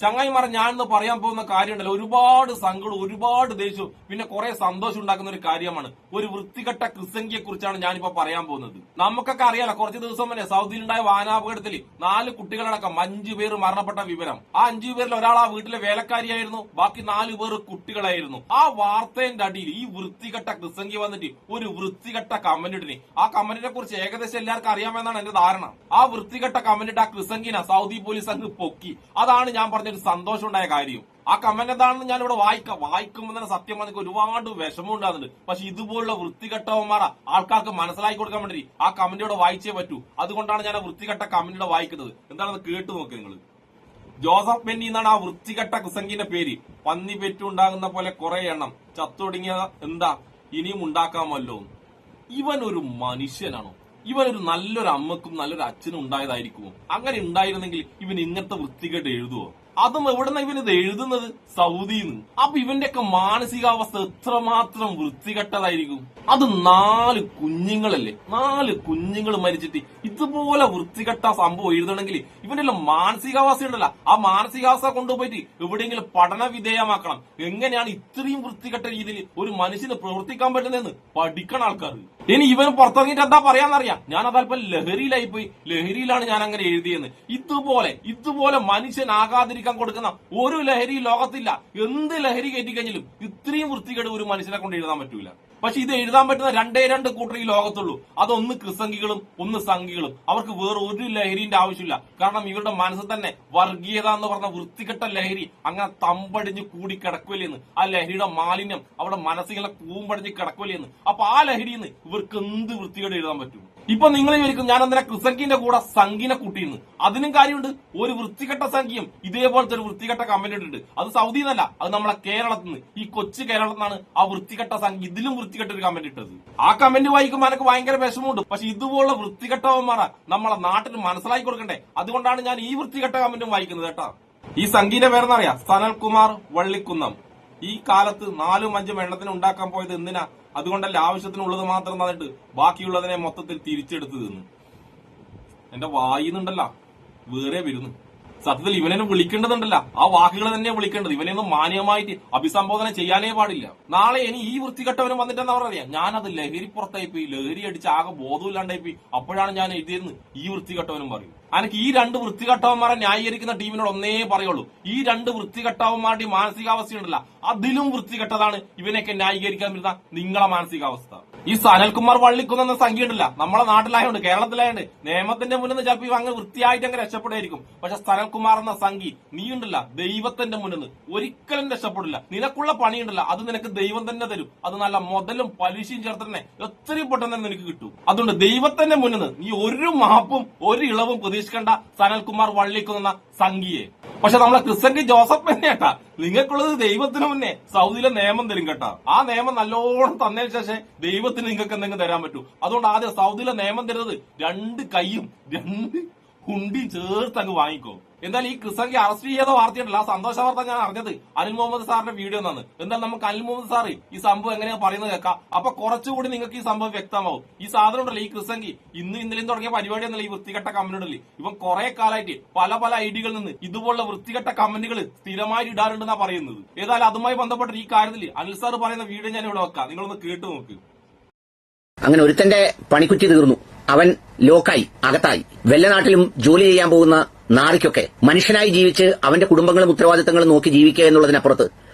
ചങ്ങായിമാരെ ഞാനിന്ന് പറയാൻ പോകുന്ന കാര്യമുണ്ടല്ലോ, ഒരുപാട് സങ്കടം, ഒരുപാട് ദേഷ്യവും പിന്നെ കുറെ സന്തോഷം ഉണ്ടാക്കുന്ന ഒരു കാര്യമാണ്. ഒരു വൃത്തികെട്ട ക്രിസംഗിയെ കുറിച്ചാണ് ഞാനിപ്പോ പറയാൻ പോകുന്നത്. നമുക്കൊക്കെ അറിയാലോ, കുറച്ച് ദിവസം മുന്നേ സൗദിയിലുണ്ടായ വാഹനാപകടത്തിൽ 4 കുട്ടികളടക്കം 5 പേര് മരണപ്പെട്ട വിവരം. ആ 5 പേരിൽ ഒരാൾ ആ വീട്ടിലെ വേലക്കാരിയായിരുന്നു, ബാക്കി 4 പേർ കുട്ടികളായിരുന്നു. ആ വാർത്തേന്റെ അടിയിൽ ഈ വൃത്തികെട്ട ക്രിസംഗി വന്നിട്ട് ഒരു വൃത്തികെട്ട കമന്റ് ഇട്ടിന്. ആ കമന്റിനെ കുറിച്ച് ഏകദേശം എല്ലാവർക്കും അറിയാമെന്നാണ് എന്റെ ധാരണ. ആ വൃത്തികെട്ട കമന്റ് ഇട്ട് ആ ക്രിസംഗിനെ സൗദി പോലീസ് അങ്ങ് പൊക്കി. അതാണ് ഞാൻ പറഞ്ഞൊരു സന്തോഷം ഉണ്ടായ കാര്യം. ആ കമന്റ് എന്താണെന്ന് ഞാൻ ഇവിടെ വായിക്കുമ്പോൾ തന്നെ സത്യം പറഞ്ഞ ഒരുപാട് വിഷമം ഉണ്ടാകുന്നുണ്ട്. പക്ഷെ ഇതുപോലുള്ള വൃത്തികെട്ടവന്മാർ ആൾക്കാർക്ക് മനസ്സിലാക്കി കൊടുക്കാൻ വേണ്ടി ആ കമന്റ് ഇവിടെ വായിച്ചേ പറ്റൂ. അതുകൊണ്ടാണ് ഞാൻ ആ വൃത്തികെട്ട കമന്റ് വായിക്കുന്നത്. എന്താണെന്ന് കേട്ടു നോക്ക് നിങ്ങൾ. ജോസഫ് ബെന്നി എന്നാണ് ആ വൃത്തികെട്ട കുസംഗിന്റെ പേര്. പന്നി പെറ്റുണ്ടാകുന്ന പോലെ കുറെ എണ്ണം ചത്തൊടുങ്ങിയ എന്താ ഇനിയും ഉണ്ടാക്കാമല്ലോ. ഇവൻ ഒരു മനുഷ്യനാണോ? ഇവനൊരു നല്ലൊരു അമ്മക്കും നല്ലൊരു അച്ഛനും ഉണ്ടായതായിരിക്കുമോ? അങ്ങനെ ഉണ്ടായിരുന്നെങ്കിൽ ഇവൻ ഇങ്ങനത്തെ വൃത്തികേട് എഴുതുവോ? അതും എവിടെന്ന ഇവനിത് എഴുതുന്നത്? സൗദിന്ന്. അപ്പൊ ഇവന്റെയൊക്കെ മാനസികാവസ്ഥ എത്രമാത്രം വൃത്തികെട്ടതായിരിക്കും. അത് 4 കുഞ്ഞുങ്ങളല്ലേ, 4 കുഞ്ഞുങ്ങൾ മരിച്ചിട്ട് ഇതുപോലെ വൃത്തികെട്ട സംഭവം എഴുതണമെങ്കിൽ ഇവന്റെ മാനസികാവസ്ഥ ഉണ്ടല്ലോ, ആ മാനസികാവസ്ഥ കൊണ്ടുപോയിട്ട് എവിടെയെങ്കിലും പഠന വിധേയമാക്കണം. എങ്ങനെയാണ് ഇത്രയും വൃത്തികെട്ട രീതിയിൽ ഒരു മനുഷ്യന് പ്രവർത്തിക്കാൻ പറ്റുന്നതെന്ന് പഠിക്കണം ആൾക്കാർ. ഇനി ഇവൻ പുറത്തിറങ്ങിയിട്ട് എന്താ പറയാന്നറിയാം, ഞാൻ അതല്പം ലഹരിയിലായി പോയി, ലഹരിയിലാണ് ഞാൻ അങ്ങനെ എഴുതിയെന്ന്. ഇതുപോലെ മനുഷ്യനാകാതിരിക്കാൻ കൊടുക്കുന്ന ഒരു ലഹരി ലോകത്തില്ല. എന്ത് ലഹരി കയറ്റി കഴിഞ്ഞാലും ഇത്രയും വൃത്തികേട് ഒരു മനുഷ്യനെ കൊണ്ട് എഴുതാൻ പറ്റൂല. പക്ഷെ ഇത് എഴുതാൻ പറ്റുന്ന 2 കൂട്ടർ ഈ ലോകത്തുള്ളൂ. അതൊന്ന് ക്രിസംഗികളും ഒന്ന് സംഘികളും. അവർക്ക് വേറെ ഒരു ലഹരിന്റെ ആവശ്യമില്ല. കാരണം ഇവരുടെ മനസ്സിൽ തന്നെ വർഗീയത എന്ന് പറഞ്ഞ വൃത്തികെട്ട ലഹരി അങ്ങനെ തമ്പടിഞ്ഞ് കൂടി കിടക്കുകയില്ലെന്ന്. ആ ലഹരിയുടെ മാലിന്യം അവിടെ മനസ്സിങ്ങനെ കൂമ്പടിഞ്ഞ് കിടക്കുകയില്ലെന്ന്. അപ്പൊ ആ ലഹരിന്ന് ഇവർക്ക് എന്ത് വൃത്തികേട് എഴുതാൻ പറ്റും? ഇപ്പൊ നിങ്ങൾ വിചാരിക്കും ഞാൻ എന്തിനാ ക്രിസംഗിന്റെ കൂടെ സംഘിനെ കൂട്ടിയിരുന്നു. അതിനും കാര്യമുണ്ട്. ഒരു വൃത്തികെട്ട സംഖ്യയും ഇതേപോലത്തെ ഒരു വൃത്തികെട്ട കമന്റ് ഇട്ടിട്ടുണ്ട്. അത് സൗദി എന്നല്ല, അത് നമ്മളെ കേരളത്തിൽ നിന്ന്, ഈ കൊച്ചു കേരളത്തിൽ നിന്നാണ് ആ വൃത്തികെട്ട സംഖ്യ ഇതിലും വൃത്തികെട്ട ഒരു കമന്റ് ഇട്ടത്. ആ കമന്റ് വായിക്കുമ്പോൾ എനിക്ക് ഭയങ്കര വിഷമമുണ്ട്. പക്ഷെ ഇതുപോലുള്ള വൃത്തികെട്ടവന്മാരാ നമ്മളെ നാട്ടിൽ മനസ്സിലാക്കി കൊടുക്കണ്ടേ. അതുകൊണ്ടാണ് ഞാൻ ഈ വൃത്തികെട്ട കമന്റും വായിക്കുന്നത് കേട്ടാ. ഈ സംഖ്യന്റെ പേരെന്നറിയാം, സനൽകുമാർ വള്ളിക്കുന്നം. ഈ കാലത്ത് 4ഉം 5ഉം എണ്ണത്തിന് ഉണ്ടാക്കാൻ പോയത് എന്തിനാ? അതുകൊണ്ടല്ല, ആവശ്യത്തിനുള്ളത് മാത്രം തന്നിട്ട് ബാക്കിയുള്ളതിനെ മൊത്തത്തിൽ തിരിച്ചെടുത്ത് തിന്നു. എന്റെ വായിന്നുണ്ടല്ല വേറെ വരുന്നു. സത്യത്തിൽ ഇവനെ വിളിക്കേണ്ടതുണ്ടല്ല, ആ വാക്കുകൾ തന്നെ വിളിക്കേണ്ടത്. ഇവനെയൊന്നും മാന്യമായിട്ട് അഭിസംബോധന ചെയ്യാനേ പാടില്ല. നാളെ ഇനി ഈ വൃത്തികെട്ടവനും വന്നിട്ട് എന്താ പറയാ, ഞാനത് ലഹരി പുറത്തായി പോയി, ലഹരി അടിച്ച് ആകെ ബോധമില്ലാണ്ടായി പോയി, അപ്പോഴാണ് ഞാൻ എഴുതിയെന്ന് ഈ വൃത്തികെട്ടവനും പറയും. എനിക്ക് ഈ 2 വൃത്തികെട്ടവന്മാരെ ന്യായീകരിക്കുന്ന ടീമിനോട് ഒന്നേ പറയുള്ളൂ, ഈ 2 വൃത്തികെട്ടവന്മാരുടെ മാനസികാവസ്ഥയുണ്ടല്ല, അതിലും വൃത്തികെട്ടതാണ് ഇവനെയൊക്കെ ന്യായീകരിക്കാൻ പറ്റുന്ന നിങ്ങളെ മാനസികാവസ്ഥ. ഈ സനൽകുമാർ വള്ളിക്കുന്ന സംഖ്യ ഉണ്ടല്ല, നമ്മളെ നാട്ടിലായോണ്ട് കേരളത്തിലായോണ്ട് നിയമത്തിന്റെ മുന്നിൽ നിന്ന് ചിലപ്പോൾ അങ്ങനെ വൃത്തിയായിട്ട് അങ്ങനെ രക്ഷപ്പെടായിരിക്കും. പക്ഷെ സനൽകുമാർ എന്ന സംഖ്യ നീ ഉണ്ടല്ല, ദൈവത്തിന്റെ മുന്നിൽ നിന്ന് ഒരിക്കലും രക്ഷപ്പെടില്ല. നിനക്കുള്ള പണിയുണ്ടല്ല, അത് നിനക്ക് ദൈവം തന്നെ തരും. അത് നല്ല മുതലും പലിശയും ചേർത്ത് തന്നെ എത്രയും പെട്ടെന്ന് തന്നെ നിനക്ക് കിട്ടും. അതുകൊണ്ട് ദൈവത്തിന്റെ മുന്നിൽ നിന്ന് നീ ഒരു മാപ്പും ഒരു ഇളവും പ്രതീക്ഷിക്കേണ്ട സനൽകുമാർ വള്ളിക്കുന്ന സംഖ്യയെ. പക്ഷെ നമ്മളെ ക്രിസംഗി ജോസഫ് തന്നെ കേട്ടാ, നിങ്ങൾക്കുള്ളത് ദൈവത്തിന് മുന്നേ സൗദിയിലെ നിയമം തരും കേട്ടാ. ആ നിയമം നല്ലോണം തന്നതിന് ശേഷം ദൈവത്തിന് നിങ്ങൾക്ക് എന്തെങ്കിലും തരാൻ പറ്റൂ. അതുകൊണ്ട് ആദ്യം സൗദിയിലെ നിയമം തരുന്നത് 2 കൈയും 2 കുണ്ടിയും ചേർത്ത് അങ്ങ് വാങ്ങിക്കോ. എന്നാൽ ഈ ക്രിസംഗി അറസ്റ്റ് ചെയ്ത വാർത്തയുണ്ടല്ലോ, ആ സന്തോഷ വാർത്ത ഞാൻ അറിഞ്ഞത് അനിൽ മുഹമ്മദ് സാറിന്റെ വീഡിയോ എന്നാണ്. എന്നാൽ നമുക്ക് അനിൽ മുഹമ്മദ് സാറ് ഈ സംഭവം എങ്ങനെയാ പറയുന്നത് കേൾക്കാം. അപ്പൊ കുറച്ചുകൂടി നിങ്ങൾക്ക് ഈ സംഭവം വ്യക്തമാവും. ഈ സാധനം ഉണ്ടല്ലോ, ഈ ക്രിസംഗി ഇന്നലെയും തുടങ്ങിയ പരിപാടി എന്നല്ല, ഈ വൃത്തികെട്ട കമന്റുകളിൽ ഇവൻ കുറെ കാലമായിട്ട് പല ഐഡികളിൽ നിന്ന് ഇതുപോലുള്ള വൃത്തികെട്ട കമന്റുകൾ സ്ഥിരമായി ഇടാറുണ്ടെന്നാ പറയുന്നത്. ഏതായാലും അതുമായി ബന്ധപ്പെട്ട ഈ കാര്യത്തിൽ അനിൽ സാർ പറയുന്ന വീഡിയോ ഞാൻ ഇവിടെ വെക്കാം, നിങ്ങളൊന്ന് കേട്ടു നോക്ക്. അങ്ങനെ ഒരുത്തന്റെ പണിക്കുറ്റി തീർന്നു, അവൻ ലോക്കായി, അകത്തായി. വെല്ലനാട്ടിലും ജോലി ചെയ്യാൻ പോകുന്ന നാറിക്കൊക്കെ മനുഷ്യനായി ജീവിച്ച് അവന്റെ കുടുംബങ്ങളും ഉത്തരവാദിത്തങ്ങളും നോക്കി ജീവിക്കുക എന്നുള്ളതിനപ്പുറത്ത്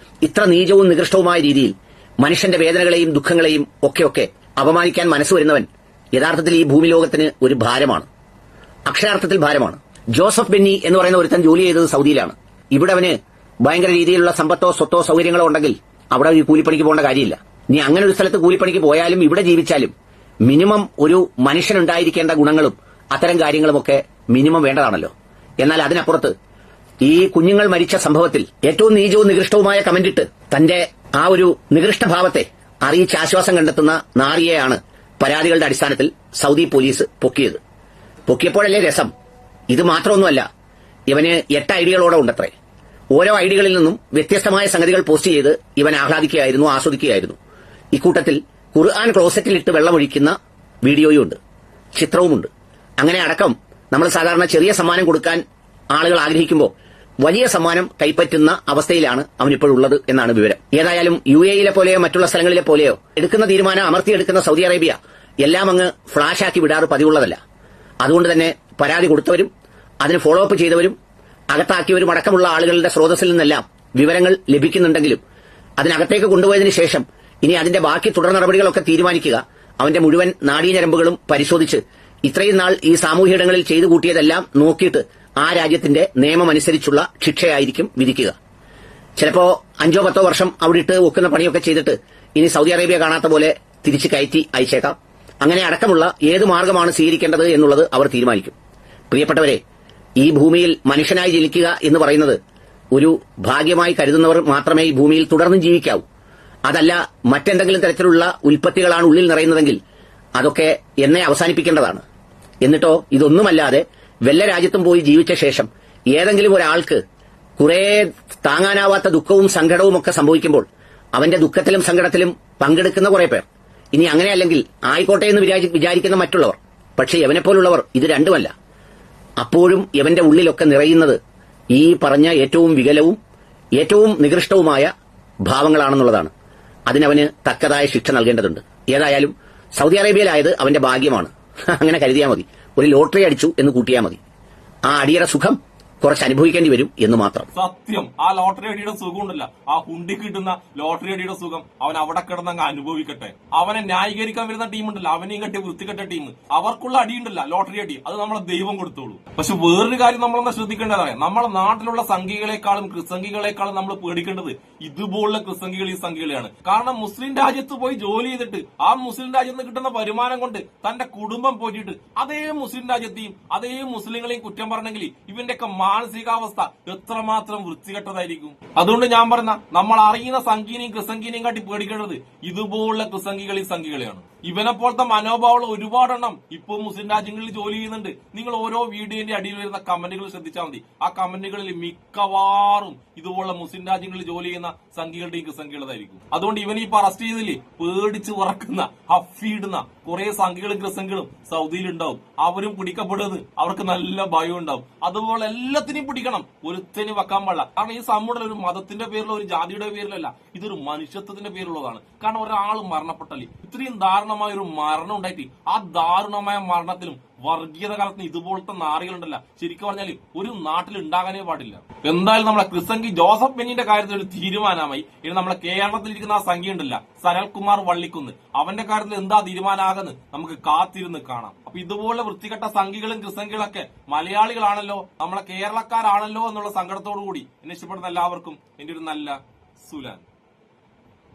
ഇത്ര നീചവും നികൃഷ്ടവുമായ രീതിയിൽ മനുഷ്യന്റെ വേദനകളെയും ദുഃഖങ്ങളെയും ഒക്കെ അപമാനിക്കാൻ മനസ്സ് വരുന്നവൻ യഥാർത്ഥത്തിൽ ഈ ഭൂമി ലോകത്തിന് ഒരു ഭാരമാണ്, അക്ഷരാർത്ഥത്തിൽ ഭാരമാണ്. ജോസഫ് ബെന്നി എന്ന് പറയുന്ന ഒരുത്തൻ ജോലി ചെയ്തത് സൗദിയിലാണ്. ഇവിടെ അവന് ഭയങ്കര രീതിയിലുള്ള സമ്പത്തോ സ്വത്തോ സൗകര്യങ്ങളോ ഉണ്ടെങ്കിൽ അവിടെ ഈ കൂലിപ്പണിക്ക് പോകേണ്ട കാര്യമില്ല. നീ അങ്ങനെ ഒരു സ്ഥലത്ത് കൂലിപ്പണിക്ക് പോയാലും ഇവിടെ ജീവിച്ചാലും മിനിമം ഒരു മനുഷ്യനുണ്ടായിരിക്കേണ്ട ഗുണങ്ങളും അത്തരം കാര്യങ്ങളുമൊക്കെ മിനിമം വേണ്ടതാണല്ലോ. എന്നാൽ അതിനപ്പുറത്ത് ഈ കുഞ്ഞുങ്ങൾ മരിച്ച സംഭവത്തിൽ ഏറ്റവും നീചവും നികൃഷ്ടവുമായ കമന്റിട്ട് തന്റെ ആ ഒരു നികൃഷ്ടഭാവത്തെ അറിയിച്ച് ആശ്വാസം കണ്ടെത്തുന്ന നാറിയെയാണ് പരാതികളുടെ അടിസ്ഥാനത്തിൽ സൗദി പോലീസ് പൊക്കിയത്. പൊക്കിയപ്പോഴല്ലേ രസം. ഇത് മാത്രമൊന്നുമല്ല, ഇവന് 8 ഐഡികളോടെ ഉണ്ടത്രേ. ഓരോ ഐഡികളിൽ നിന്നും വ്യത്യസ്തമായ സംഗതികൾ പോസ്റ്റ് ചെയ്ത് ഇവൻ ആഹ്ലാദിക്കുകയായിരുന്നു, ആസ്വദിക്കുകയായിരുന്നു. ഇക്കൂട്ടത്തിൽ ഖുർആൻ ക്ലോസറ്റിലിട്ട് വെള്ളമൊഴിക്കുന്ന വീഡിയോയുമുണ്ട്, ചിത്രവുമുണ്ട്. അങ്ങനെ അടക്കം നമ്മൾ സാധാരണ ചെറിയ സമ്മാനം കൊടുക്കാൻ ആളുകൾ ആഗ്രഹിക്കുമ്പോൾ വലിയ സമ്മാനം കൈപ്പറ്റുന്ന അവസ്ഥയിലാണ് അവനിപ്പോഴുള്ളത് എന്നാണ് വിവരം. ഏതായാലും UAE പോലെയോ മറ്റുള്ള സ്ഥലങ്ങളിലെ പോലെയോ എടുക്കുന്ന തീരുമാനം അമർത്തിയെടുക്കുന്ന സൗദി അറേബ്യ എല്ലാം അങ്ങ് ഫ്ളാഷാക്കി വിടാറ് പതിവുള്ളതല്ല. അതുകൊണ്ട് തന്നെ പരാതി കൊടുത്തവരും അതിന് ഫോളോ അപ്പ് ചെയ്തവരും അകത്താക്കിയവരും അടക്കമുള്ള ആളുകളുടെ സ്രോതസ്സിൽ നിന്നെല്ലാം വിവരങ്ങൾ ലഭിക്കുന്നുണ്ടെങ്കിലും അതിനകത്തേക്ക് കൊണ്ടുപോയതിനു ശേഷം ഇനി അതിന്റെ ബാക്കി തുടർ നടപടികളൊക്കെ തീരുമാനിക്കുക അവന്റെ മുഴുവൻ നാഡീഞരമ്പുകളും പരിശോധിച്ച് ഇത്രയും നാൾ ഈ സാമൂഹ്യയിടങ്ങളിൽ ചെയ്തു കൂട്ടിയതെല്ലാം നോക്കിയിട്ട് ആ രാജ്യത്തിന്റെ നിയമമനുസരിച്ചുള്ള ശിക്ഷയായിരിക്കും വിധിക്കുക. ചിലപ്പോ 5-10 വർഷം അവിടെ ഇട്ട് വെക്കുന്ന പണിയൊക്കെ ചെയ്തിട്ട് ഇനി സൗദി അറേബ്യ കാണാത്ത പോലെ തിരിച്ചു കയറ്റി അയച്ചേക്കാം. അങ്ങനെ അടക്കമുള്ള ഏത് മാർഗമാണ് സ്വീകരിക്കേണ്ടത് എന്നുള്ളത് അവർ തീരുമാനിക്കും. പ്രിയപ്പെട്ടവരെ, ഈ ഭൂമിയിൽ മനുഷ്യനായി ജനിക്കുക എന്ന് പറയുന്നത് ഒരു ഭാഗ്യമായി കരുതുന്നവർ മാത്രമേ ഈ ഭൂമിയിൽ തുടർന്നും ജീവിക്കാവൂ. അതല്ല മറ്റെന്തെങ്കിലും തരത്തിലുള്ള ഉൽപ്പത്തികളാണ് ഉള്ളിൽ നിറയുന്നതെങ്കിൽ അതൊക്കെ എന്നെ അവസാനിപ്പിക്കേണ്ടതാണ്. എന്നിട്ടോ ഇതൊന്നുമല്ലാതെ വല്ല രാജ്യത്തും പോയി ജീവിച്ച ശേഷം ഏതെങ്കിലും ഒരാൾക്ക് കുറെ താങ്ങാനാവാത്ത ദുഃഖവും സങ്കടവും ഒക്കെ സംഭവിക്കുമ്പോൾ അവന്റെ ദുഃഖത്തിലും സങ്കടത്തിലും പങ്കെടുക്കുന്ന കുറെ പേർ, ഇനി അങ്ങനെയല്ലെങ്കിൽ ആയിക്കോട്ടെ എന്ന് വിചാരിക്കുന്ന മറ്റുള്ളവർ, പക്ഷേ യവനെപ്പോലുള്ളവർ ഇത് രണ്ടുമല്ല. അപ്പോഴും യവന്റെ ഉള്ളിലൊക്കെ നിറയുന്നത് ഈ പറഞ്ഞ ഏറ്റവും വികലവും ഏറ്റവും നികൃഷ്ടവുമായ ഭാവങ്ങളാണെന്നുള്ളതാണ്. അതിനവന് തക്കതായ ശിക്ഷ നൽകേണ്ടതുണ്ട്. ഏതായാലും സൗദി അറേബ്യയിലായത് അവന്റെ ഭാഗ്യമാണ്. അങ്ങനെ കരുതിയാൽ മതി. ഒരു ലോട്ടറി അടിച്ചു എന്ന് കൂട്ടിയാൽ മതി. ആ അടിയുടെ സുഖം കുറച്ച് അനുഭവിക്കേണ്ടി വരും എന്ന് മാത്രം. സത്യം, ആ ലോട്ടറി അടിയുടെ സുഖം ഉണ്ടല്ല, ആ ഹുണ്ടി കിട്ടുന്ന ലോട്ടറി അടിയുടെ സുഖം അവൻ അവിടെ കിടന്നങ്ങ് അനുഭവിക്കട്ടെ. അവനെ ന്യായീകരിക്കാൻ വരുന്ന ടീമുണ്ടല്ലോ, അവനെയും കെട്ടി വൃത്തികെട്ട ടീം, അവർക്കുള്ള അടിയുണ്ടല്ല ലോട്ടറി അടി, അത് നമ്മളെ ദൈവം കൊടുത്തോളൂ. പക്ഷെ വേറൊരു കാര്യം നമ്മളൊന്ന് ശ്രദ്ധിക്കേണ്ടതാണ്, നമ്മളെ നാട്ടിലുള്ള സംഘികളെക്കാളും ക്രിസംഘികളെക്കാളും നമ്മൾ പേടിക്കേണ്ടത് ഇതുപോലുള്ള ക്രിസംഘികൾ ഈ സംഘികളെയാണ്. കാരണം മുസ്ലിം രാജ്യത്ത് പോയി ജോലി ചെയ്തിട്ട് ആ മുസ്ലിം രാജ്യത്ത് നിന്ന് കിട്ടുന്ന വരുമാനം കൊണ്ട് തന്റെ കുടുംബം പോറ്റിയിട്ട് അതേ മുസ്ലിം രാജ്യത്തെയും അതേ മുസ്ലിങ്ങളെയും കുറ്റം പറഞ്ഞെങ്കിൽ ഇവന്റെയൊക്കെ മാനസികാവസ്ഥ എത്രമാത്രം വൃത്തികെട്ടതായിരിക്കും. അതുകൊണ്ട് ഞാൻ പറഞ്ഞ നമ്മൾ അറിയുന്ന സംഘീനെയും ക്രിസംഘീനെയും കാട്ടി പേടിക്കേണ്ടത് ഇതുപോലുള്ള ക്രിസംഘികളെയും സംഘികളെയാണ്. ഇവനെ പോലത്തെ മനോഭാവമുള്ള ഒരുപാടെണ്ണം ഇപ്പോൾ മുസ്ലിം രാജ്യങ്ങളിൽ ജോലി ചെയ്യുന്നുണ്ട്. നിങ്ങൾ ഓരോ വീഡിയോന്റെ അടിയിൽ വരുന്ന കമന്റുകൾ ശ്രദ്ധിച്ചാൽ മതി. ആ കമന്റുകളിൽ മിക്കവാറും ഇതുപോലുള്ള മുസ്ലിം രാജ്യങ്ങളിൽ ജോലി ചെയ്യുന്ന സംഘികളുടെയും ക്രിസംഘികളതായിരിക്കും. അതുകൊണ്ട് ഇവനെ ഇപ്പൊ അറസ്റ്റ് ചെയ്തില്ലേ പേടിച്ച് ഉറക്കുന്ന ഹഫീടുന്ന കുറെ സംഘികളും ക്രിസംഘികളും സൗദിയിൽ ഉണ്ടാവും. അവരും പിടിക്കപ്പെടുന്നത് അവർക്ക് നല്ല ഭയം ഉണ്ടാവും. അതുപോലെ എല്ലാത്തിനെയും പിടിക്കണം, ഒരുത്തനും വെക്കാൻ പാടില്ല. കാരണം ഈ സമൂഹം ഒരു മതത്തിന്റെ പേരിലോ ഒരു ജാതിയുടെ പേരിലല്ല, ഇതൊരു മനുഷ്യത്വത്തിന്റെ പേരിലുള്ളതാണ്. കാരണം ഒരാൾ മരണപ്പെട്ടല്ലേ, ഇത്രയും ദാരുണമായ ഒരു മരണം ഉണ്ടായിട്ട് ആ ദാരുണമായ മരണത്തിലും വർഗീയത കാലത്തിന് ഇതുപോലത്തെ നാറികളുണ്ടല്ല, ശരിക്കും പറഞ്ഞാൽ ഒരു നാട്ടിൽ ഉണ്ടാകാനേ പാടില്ല. എന്തായാലും നമ്മളെ ക്രിസംഘി ജോസഫ് ബെന്നിന്റെ കാര്യത്തിൽ ഒരു തീരുമാനമായി. ഇനി നമ്മളെ കേരളത്തിലിരിക്കുന്ന ആ സംഖ്യ ഉണ്ടല്ല, സനൽകുമാർ വള്ളിക്കുന്ന്, അവന്റെ കാര്യത്തിൽ എന്താ തീരുമാനമാകുന്നത് നമുക്ക് കാത്തിരുന്ന് കാണാം. അപ്പൊ ഇതുപോലെ വൃത്തികെട്ട സംഘികളും ക്രിസംഘികളൊക്കെ മലയാളികളാണല്ലോ, നമ്മളെ കേരളക്കാരാണല്ലോ എന്നുള്ള സങ്കടത്തോടു കൂടി എന്നെ ഇഷ്ടപ്പെടുന്ന എല്ലാവർക്കും എന്റെ ഒരു നല്ല സുലാൻ.